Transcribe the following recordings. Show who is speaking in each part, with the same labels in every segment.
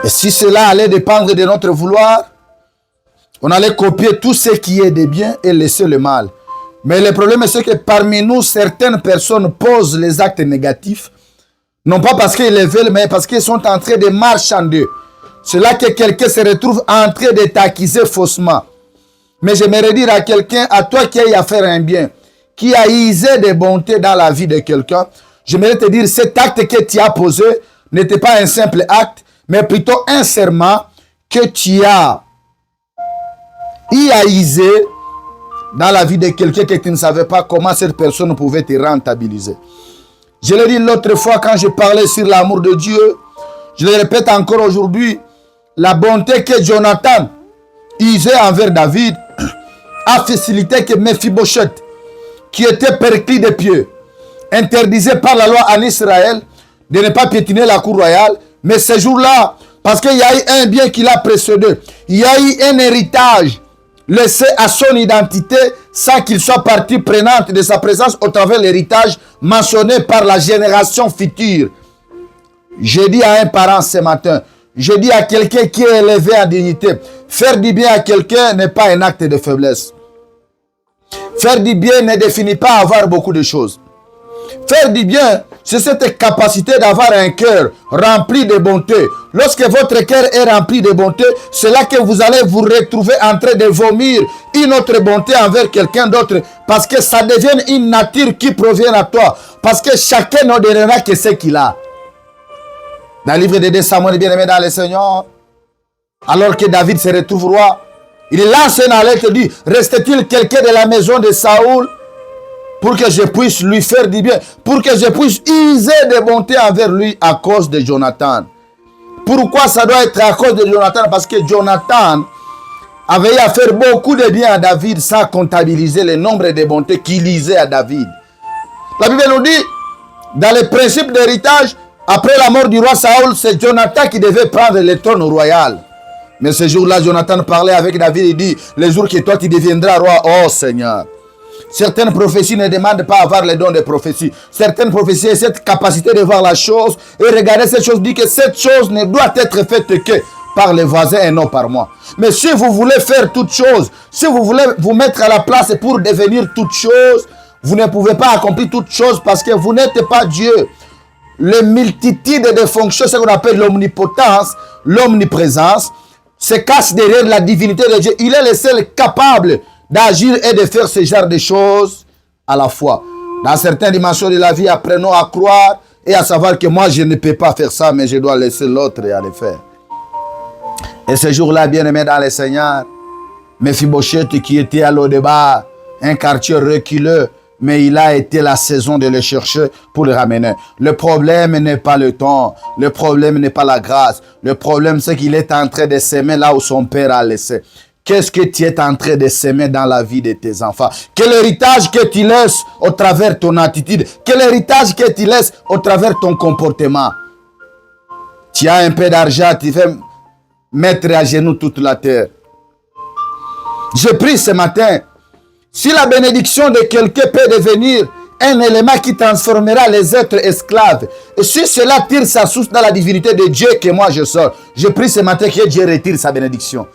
Speaker 1: Et si cela allait dépendre de notre vouloir, on allait copier tout ce qui est de bien et laisser le mal. Mais le problème, c'est que parmi nous, certaines personnes posent les actes négatifs, non pas parce qu'ils les veulent, mais parce qu'ils sont en train de marchander. C'est là que quelqu'un se retrouve en train de t'accuser faussement. Mais j'aimerais dire à quelqu'un, à toi qui as à faire un bien, qui a usé de bonté dans la vie de quelqu'un, j'aimerais te dire, cet acte que tu as posé n'était pas un simple acte, mais plutôt un serment que tu as usé dans la vie de quelqu'un que tu ne savais pas comment cette personne pouvait te rentabiliser. Je l'ai dit l'autre fois quand je parlais sur l'amour de Dieu, je le répète encore aujourd'hui, la bonté que Jonathan usait envers David a facilité que Mephibosheth, qui était perclus de pieux, interdisait par la loi en Israël de ne pas piétiner la cour royale, mais ce jour-là, parce qu'il y a eu un bien qui l'a précédé, il y a eu un héritage laissé à son identité sans qu'il soit partie prenante de sa présence au travers de l'héritage mentionné par la génération future. Je dis à un parent ce matin, je dis à quelqu'un qui est élevé en dignité, faire du bien à quelqu'un n'est pas un acte de faiblesse. Faire du bien ne définit pas avoir beaucoup de choses. Faire du bien, c'est cette capacité d'avoir un cœur rempli de bonté. Lorsque votre cœur est rempli de bonté, c'est là que vous allez vous retrouver en train de vomir une autre bonté envers quelqu'un d'autre, parce que ça devient une nature qui provient à toi, parce que chacun ne donnera que ce qu'il a. Dans le livre de 2 Samuel, bien aimé dans le Seigneur, alors que David se retrouve roi, il lance une alerte et dit, reste-t-il quelqu'un de la maison de Saoul pour que je puisse lui faire du bien, pour que je puisse user de bonté envers lui à cause de Jonathan. Pourquoi ça doit être à cause de Jonathan? Parce que Jonathan avait à faire beaucoup de bien à David sans comptabiliser le nombre de bontés qu'il lisait à David. La Bible nous dit, dans les principes d'héritage, après la mort du roi Saoul, c'est Jonathan qui devait prendre le trône royal. Mais ce jour-là, Jonathan parlait avec David et dit, les jours que toi tu deviendras roi, oh Seigneur. Certaines prophéties ne demandent pas à avoir les dons de prophétie. Certaines prophéties ont cette capacité de voir la chose et regarder cette chose, dit que cette chose ne doit être faite que par les voisins et non par moi. Mais si vous voulez faire toute chose, si vous voulez vous mettre à la place pour devenir toute chose, vous ne pouvez pas accomplir toute chose parce que vous n'êtes pas Dieu. Les multitudes de fonctions, ce qu'on appelle l'omnipotence, l'omniprésence, se cache derrière la divinité de Dieu. Il est le seul capable d'agir et de faire ce genre de choses à la fois. Dans certaines dimensions de la vie, apprenons à croire et à savoir que moi, je ne peux pas faire ça, mais je dois laisser l'autre à le faire. Et ce jour-là, bien-aimé dans le Seigneur, Mephibosheth qui était à Lo-Debar, un quartier reculeux, mais il a été la saison de le chercher pour le ramener. Le problème n'est pas le temps, le problème n'est pas la grâce, le problème c'est qu'il est en train de s'aimer là où son père a laissé. Qu'est-ce que tu es en train de s'aimer dans la vie de tes enfants? Quel héritage que tu laisses au travers ton attitude? Quel héritage que tu laisses au travers ton comportement? Tu as un peu d'argent, tu fais mettre à genoux toute la terre. Je prie ce matin, si la bénédiction de quelqu'un peut devenir un élément qui transformera les êtres esclaves, et si cela tire sa source dans la divinité de Dieu que moi je sors, je prie ce matin que Dieu retire sa bénédiction.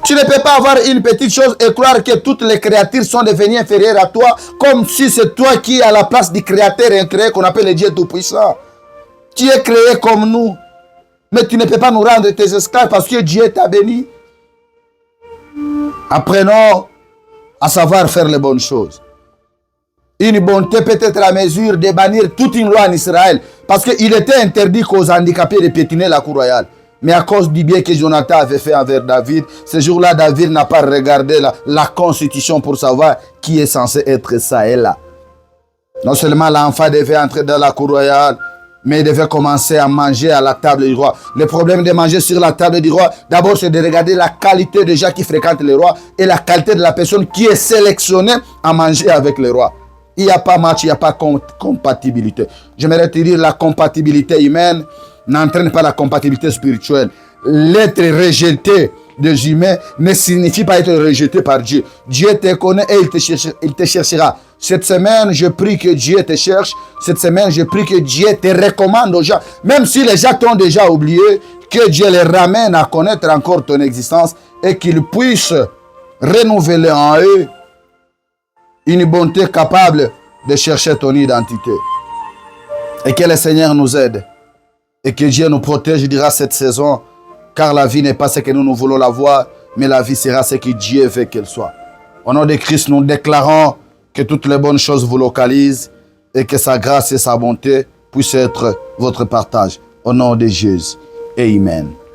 Speaker 1: Tu ne peux pas avoir une petite chose et croire que toutes les créatures sont devenues inférieures à toi, comme si c'est toi qui es à la place du créateur incréé qu'on appelle le Dieu Tout-Puissant. Tu es créé comme nous, mais tu ne peux pas nous rendre tes esclaves parce que Dieu t'a béni. Apprenons à savoir faire les bonnes choses. Une bonté peut être à mesure de bannir toute une loi en Israël, parce qu'il était interdit qu'aux handicapés de piétiner la cour royale. Mais à cause du bien que Jonathan avait fait envers David, ce jour-là, David n'a pas regardé la constitution pour savoir qui est censé être ça et là. Non seulement l'enfant devait entrer dans la cour royale, mais il devait commencer à manger à la table du roi. Le problème de manger sur la table du roi, d'abord, c'est de regarder la qualité des gens qui fréquentent le roi et la qualité de la personne qui est sélectionnée à manger avec le roi. Il n'y a pas match, il n'y a pas compatibilité. J'aimerais te dire, la compatibilité humaine n'entraîne pas la compatibilité spirituelle. L'être rejeté des humains ne signifie pas être rejeté par Dieu. Dieu te connaît et il te cherchera. Cette semaine, je prie que Dieu te cherche. Cette semaine, je prie que Dieu te recommande aux gens. Même si les gens t'ont déjà oublié, que Dieu les ramène à connaître encore ton existence et qu'ils puissent renouveler en eux une bonté capable de chercher ton identité. Et que le Seigneur nous aide. Et que Dieu nous protège durant cette saison. Car la vie n'est pas ce que nous voulons la voir, mais la vie sera ce que Dieu veut qu'elle soit. Au nom de Christ, nous déclarons que toutes les bonnes choses vous localisent et que sa grâce et sa bonté puissent être votre partage. Au nom de Jésus. Amen.